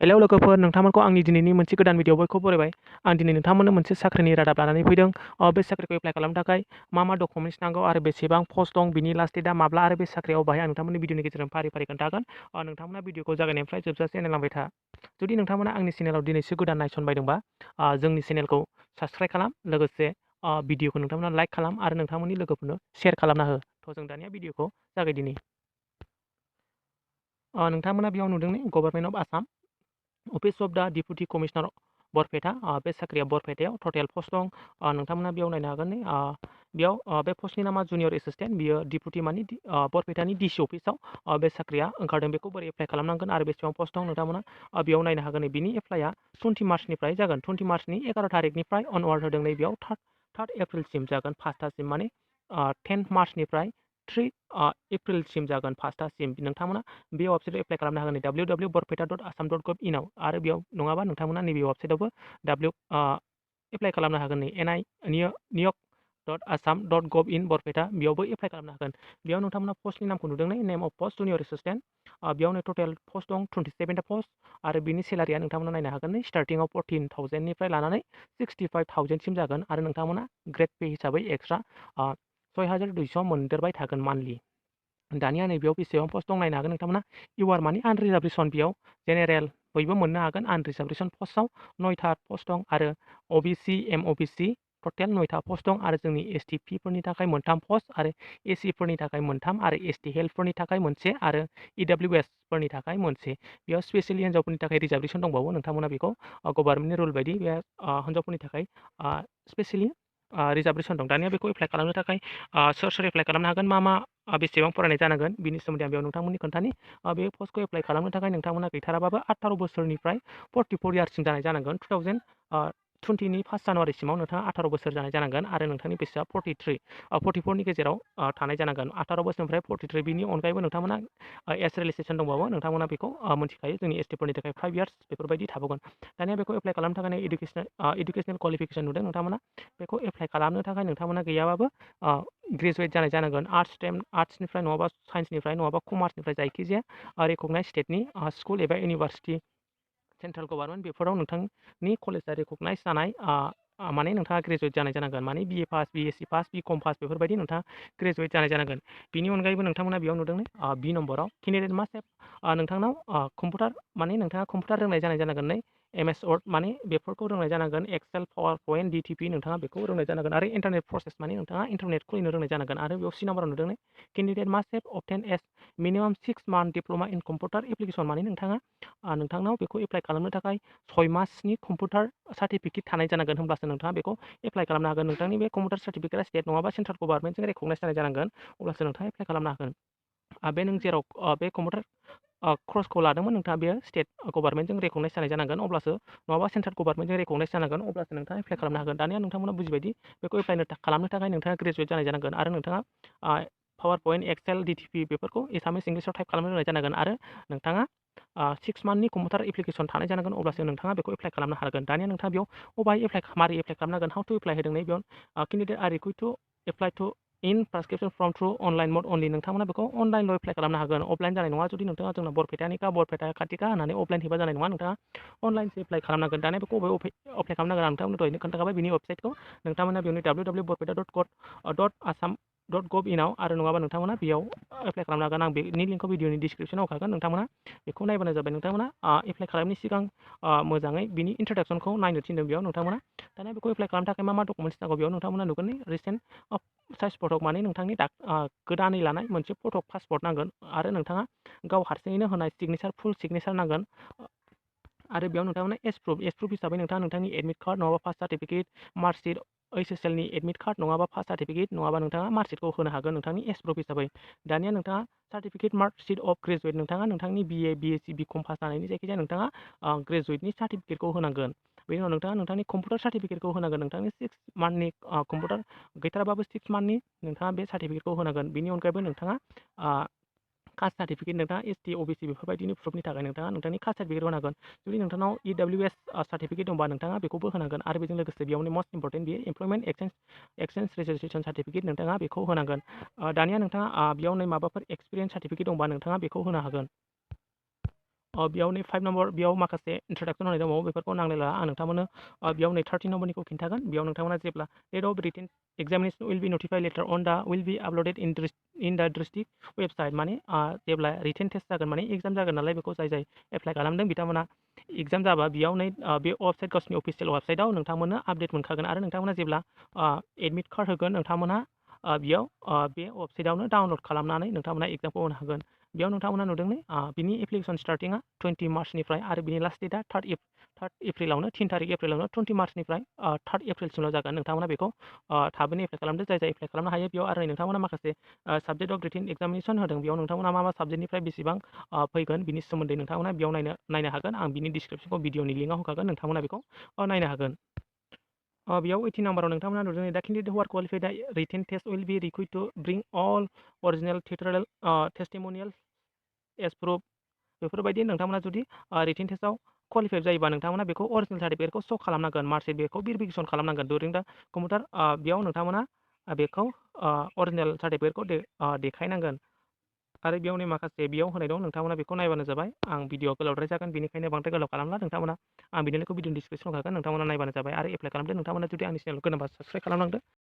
Hello लोगोफोर, नोंथांमोनखौ आंनि दिनैनि मोनसे गोदान भिडिअ बयखौबो बरायबाय। आं दिनै नोंथांमोननो मोनसे साख्रिनि रादाब लानानै फैदों। बे साख्रिखौ एप्लाइ खालामनो थाखाय मा डकुमेन्ट्स नांगौ आरो बेसेबां पस्ट दं, बिनि लास्ट डेटआ माब्ला आरो बे साख्रियाव बाहाय आं नोंथांमोननि भिडिअनि गेजेरजों फारि फारि खोन्थागोन। नोंथांमोना भिडिअखौ जागायनायनिफ्राय जोबजासे नायलांबाय था। जुदि नोंथांमोना आंनि चेनेलाव दिनैसो गोदान नायसनबायदोंबा जोंनि चेनेलखौ साबस्क्राइब खालाम, लोगोसे भिडिअखौ नोंथांमोना लाइक खालाम आरो नोंथांमोननि लोगोफोरनो शेयार खालामना हो। थ' जों दानिया भिडिअखौ जागायदिनि। नोंथांमोना बेयाव नुदों government of Assam office of the deputy commissioner Barpeta. बे साख्रिया बरपेटायाव टटेल पस्ट दं। नोंथांमोना बेयाव नायनो हागोन। बेयाव बे पस्टनि नामा जुनियर एसिस्टेन्ट। बियो डिपुटि मानि बरपेटानि डिसि अफिसाव बे साख्रिया ओंखारदों। बेखौ बोरै एप्लाइ खालामनांगोन आरो बेसेबां पस्ट दं नोंथांमोना बेयाव नायनो हागोन। बिनि एप्लाइआ 20 मार्चनिफ्राय जागोन। 20 मार्चनि 11 थारिखनिफ्राय अनवार्ड होदों। बेयाव 3 एप्रिलसिम जागोन, 5थासिम माने 10 मार्चनिफ्राय 3 एप्रिलसिम जागोन, 5थासिम। नोंथांमोना बे वेबसाइटआव एप्लाइ खालामनो हागोन www.borpeta.assam.gov.in आव। आरो बेयाव नङाबा नोंथांमोना नैबे वेबसाइटआवबो एप्लाइ खालामनो हागोन। ni.niok.assam.gov.in बरपेटा, बेयावबो एप्लाइ खालामनो हागोन। बेयाव नोंथांमोना पस्टनि नामखौ नुदों, नेम अफ पस्ट जुनियर एसिस्टेन्ट। बेयावनो टटेल पस्ट दं 27टा पस्ट आरो बिनि सेलारिया नोंथांमोना नायनो हागोन। स्टार्टिंआव 14,000निफ्राय लानानै 65,000सिम जागोन आरो नोंथांमोना ग्रेड पे हिसाबै एक्सट्रा 6,200 मोनदेरबाय थागोन मान्थलि। दानिया नैबेयाव बेसेबां पस्ट दं नायनो हागोन नोंथांमोना। इउआर मानि आनरिजार्भेसन, बेयाव जेनेरेल बयबो मोननो हागोन। आनरिजार्भेसन पस्टआव 9था पस्ट दं आरो अबिसि एमअबिसि टटेल 9था पस्ट दं आरो जोंनि एसटि फोरनि थाखाय 3 पस्ट आरो एसि फोरनि थाखाय 3 आरो एसटि हेल्थफोरनि थाखाय 1 आरो इडब्लिउएस फोरनि थाखाय 1। बेयाव स्पेसियलि हिन्जावफोरनि थाखाय रिजार्भेसन दंबावो। नोंथांमोना बेखौ गभर्नमेन्टनि रुल बायदि बे हिन्जावफोरनि थाखाय स्पेसियलि रिजार्भेसन दं। दानिया बेखौ एप्लाइ खालामनो थाखाय सोर एप्लाइ खालामनो हागोन, मा बेसेबां फरायनाय जानांगोन, बिनि सोमोन्दै आं बेयाव नोंथांमोननि खोन्थानि। बे पस्टखौ एप्लाइ खालामनो थाखाय नोंथांमोना गैथाराबाबो 18 बोसोरनिफ्राय 44 इयार्ससिम जानाय जानांगोन। 2020नि 1 जानुवारिसिमाव नोंथाङा 18 बोसोर जानाय जानांगोन आरो नोंथांनि बैसोआ 44नि गेजेराव थानाय जानांगोन। 18 बोसोरनिफ्राय 43। बिनि अनगायैबो नोंथांमोना एज रिलेक्सेसन दंबावो। नोंथांमोना बेखौ मिथिखायो, जोंनि एसटिफोरनि थाखाय 5 इयार्स बेफोरबायदि थाबावगोन। दानिया बेखौ एप्लाइ खालामनो थाखाय इडुकेसनेल क्वालिफिकेसन नुदों नोंथांमोना। बेखौ एप्लाइ खालामनो थाखाय नोंथांमोना गैयाबाबो ग्रेजुवेट जानाय जानांगोन। आर्ट्सनिफ्राय नङाबा साइन्सनिफ्राय नङाबा कमार्सनिफ्राय जायखिजाया रेकगनाइज स्टेटनि स्कुल एबा इउनिभार्सिटि, सेन्ट्रेल गभर्नमेन्ट बेफोराव नोंथांनि कलेजआ रेकगनाइज जानाय माने नोंथाङा ग्रेजुवेट जानाय जानांगोन। माने बिए पास, बिएससि पास, बिकम पास बेफोरबायदि नोंथाङा ग्रेजुवेट जानाय जानांगोन। बिनि अनगायैबो नोंथांमोना बेयाव नुदों बि नम्बराव केन्डिडेट मास्ट हेभ नोंथांनाव कम्पिउटार माने नोंथाङा कम्पिउटार रोंनाय जानाय जानांगोन। एमएस वर्ड माने बेफोरखौ रोंनाय जानांगोन। एक्सेल, पावार पइन्ट, डिटिपि नोंथाङा बेखौ रोंनाय जानांगोन आरो इन्टारनेट प्रसेस माने नोंथाङा इन्टारनेट खुलिनो रोंनाय जानांगोन। आरो बेयाव सि नाम्बाराव नुदों candidate must have obtain as minimum 6 month diploma in computer application, माने नोंथांनाव बेखौ एप्लाइ खालामनो थाखाय 6 मासनि कम्पिउटार सार्टिफिकेट थानाय जानांगोन। होमब्लासो नोंथाङा बेखौ एप्लाइ खालामनो हागोन। नोंथांनि बे कम्पिउटार सार्टिफिकेटआ स्टेट नङाबा सेन्ट्रेल गभर्नमेन्टजों रेकगनाइज जानाय जानांगोन, अब्लासो नोंथाङा एप्लाइ खालामनो हागोन। बे नों जेराव बे कम्पिउटार कर्सखौ लादोंमोन, नोंथाङा बेयो स्टेट गभर्नमेन्टजों रेकगनाइज जानाय जानांगोन, अब्लासो नङाबा सेन्ट्रेल गभर्नमेन्टजों रेकगनाइज जानांगोन, अब्लासो नोंथाङा एप्लाइ खालामनो हागोन। दानिया नोंथांमोना बुजिबायदि बेखौ एप्लाइ खालामनो थाखाय नोंथाङा ग्रेजुवेट जानाय जानांगोन आरो नोंथाङा पावार पइन्ट, एक्सेल, डिटिपि बेफोरखौ एसामिस इंलिसाव टाइप खालामनो रोंनाय जानांगोन आरो नोंथाङा 6 मान्थनि कम्पिउटार एप्लिकेसन थानाय जानांगोन, अब्लासो नोंथाङा बेखौ एप्लाइ खालामनो हागोन। दानिया नोंथाङा बेयाव मारै एप्लाइ खालामनांगोन, हाउ टु एप्लाइ होदों बेयाव candidate are requested to apply to in prescription form through online mode only. नोंथांमोना बेखौ अनलाइनल' एप्लाइ खालामनो हागोन, अफलाइन जानाय नङा। जुदि नोंथाङा जोंना बरपेटा खाथिखा होननानै अफलाइन हैबा जानाय नङा, नोंथाङा अनलाइनसो एप्लाइ खालामनांगोन। दानिया बेखौ एप्लाइ खालामनांगोन आं नोंथांमोन दहायनो खोन्थाखाबाय। बिनि वेबसाइटखौ नोंथांमोना बेयावनो www.borpeta.assam.gov.in आव आरो नङाबा नोंथांमोना बेयाव एप्लाइ खालामनो हागोन। आं बेनि लिंकखौ भिडिअनि डिसक्रिपसनाव होखागोन, नोंथांमोना बेखौ नायबानो जाबाय। नोंथांमोना एप्लाइ खालामनायनि सिगां मोजाङै बिनि इन्ट्रडाक्सनखौ नायनो थिनदों बेयाव नोंथांमोना। दानिया बेखौ एप्लाइ खालामनो थाखाय मा डकुमेन्ट्स नांगौ, बेयाव नोंथांमोना नुगोन रिसेन्ट साइज फट', माने नोंथांनि गोदानै लानाय मोनसे फट' पासपर्ट नांगोन आरो नोंथाङा गाव हारसिङैनो होनाय सिगनेचार, फुल सिगनेचार नांगोन। आरो बेयाव नोंथांमोना एज प्रुफ हिसाबै नोंथाङा नोंथांनि एडमिट कार्ड नङाबा फार्स्ट सार्टिफिकेट, मार्कशिट, HSLनि एडमिट कार्ड नङाबा फार्स्ट सार्टिफिकेट नङाबा नोंथाङा मार्कशिटखौ होनो हागोन नोंथांनि एज प्रुफ हिसाबै। दानिया नोंथाङा सार्टिफिकेट, मार्कशिट अफ ग्रेजुवेट, नोंथांनि बिए, बिएससि, बिकम पास जानायनि जायखिजाया नोंथाङा ग्रेजुवेटनि सार्टिफिकेटखौ होनांगोन। बेनि उनाव नोंथांनि कम्पिउटार सार्टिफिकेटखौ होनांगोन। नोंथांनि 6 मान्थनि कम्पिउटार गैथाराबाबो 6 मान्थनि नोंथाङा बे सार्टिफिकेटखौ होनांगोन। बिनि अनगायैबो नोंथाङा कास्ट सार्टिफिकेट, नोंथाङा एसटि, अबिसि बेफोरबायदिनि प्रुफनि थाखाय नोंथाङा नोंथांनि कास्ट सार्टिफिकेट होनांगोन। जुदि नोंथांनाव इडब्लिउएस सार्टिफिकेट दंबा नोंथाङा बेखौबो होनांगोन आरो बेजों लोगोसे बेयावनो मस्ट इम्परटेन्ट बेयो एमप्लयमेन्ट एक्सचेन्ज रेजिस्ट्रेसन सार्टिफिकेट, नोंथाङा बेखौ होनांगोन। दानिया नोंथाङा बेयावनो माबाफोर एक्सपिरियेन्स सार्टिफिकेट दंबा नोंथाङा बेखौ होनो हागोन। बेयाव नै 5 नम्बर बेयाव माखासे इन्ट्रडाक्सन होनाय दंबावो बेफोरखौ नांलायला आं नोंथांमोननो बेयाव नै 13 नम्बरनिखौ खिन्थागोन बेयाव नोंथांमोना जेब्ला date of written examination will be notified later on the will बी आपल'डेड इन दा डिस्ट्रिक्ट वेबसाइट माने जेब्ला रिटेन टेस्ट जागोन माने एग्जाम जागोन नालाय बेखौ जाय एप्लाइ खालामदों बिथांमोना एग्जाम जाबा बेयाव नै बे वेबसाइट गावसिनि अफिसियेल वेबसाइटआव नोंथांमोननो आपडेट मोनखागोन आरो नोंथांमोना जेब्ला एडमिट कार्ड होगोन नोंथांमोनहा बेयाव बे वेबसाइटआवनो डाउनलड खालामनानै नोंथांमोना एग्जामखौ होनो हागोन बेयाव नोंथांमोना नुदों नै बिनि एप्लिकेसन स्टार्टिंआ 20 मार्चनिफ्राय आरो बिनि लास्ट डेटआ 3 एप्रिलावनो 3 तारिख एप्रिलावनो 20 मार्चनिफ्राय 3 एप्रिलसिमल' जागोन नोंथांमोना बेखौ थाबैनो एप्लाइ खालामदो जाय एप्लाइ खालामनो हायो बेयाव आरो नोंथांमोना माखासे साबजेक्ट अफ रिटेन एग्जामिनेशन होदों बेयाव नोंथांमोना मा साबजेक्टनिफ्राय बेसेबां फैगोन बिनि सोमोन्दै नोंथांमोना बेयाव नायनो हागोन आं बिनि डिसक्रिपसनखौ भिडिअनि लिंकआव होखागोन नोंथांमोना बेखौ नायनो हागोन बेयाव 18 नाम्बाराव नोंथांमोना नुदों the candidate who are qualified the written test will be required to bring all original tutorial testimonial as proof बेफोरबायदि नोंथांमोना जुदि रिटेन टेस्टआव क्वालिफाइड जायोबा नोंथांमोना बेखौ अरिजिनेल सार्टिफिकेटखौ श' खालामनांगोन मार्कशिट बेखौ भेरिफिकेसन खालामनांगोन दुरिं दा कम्पिउटार बेयाव नोंथांमोना बेखौ अरिजिनेल सार्टिफिकेटखौ देखायनांगोन आरो बेयाव नै माखासे बेयाव होनाय दं नोंथांमोना बेखौ नायबानो जाबाय आं भिडिअ गोलावद्राय जागोन बेनिखायनो बांद्राय गोलाव खालामला नोंथांमोना आं बिनि लिंकखौ भिडिअनि डिसक्रिपसनाव होखागोन नोंथांमोना नायबानो जाबाय आरो एप्लाइ खालामदो नोंथांमोना जुदि आंनि चेनेलखौ गोनांबा साबस्क्राइब खालामलांदो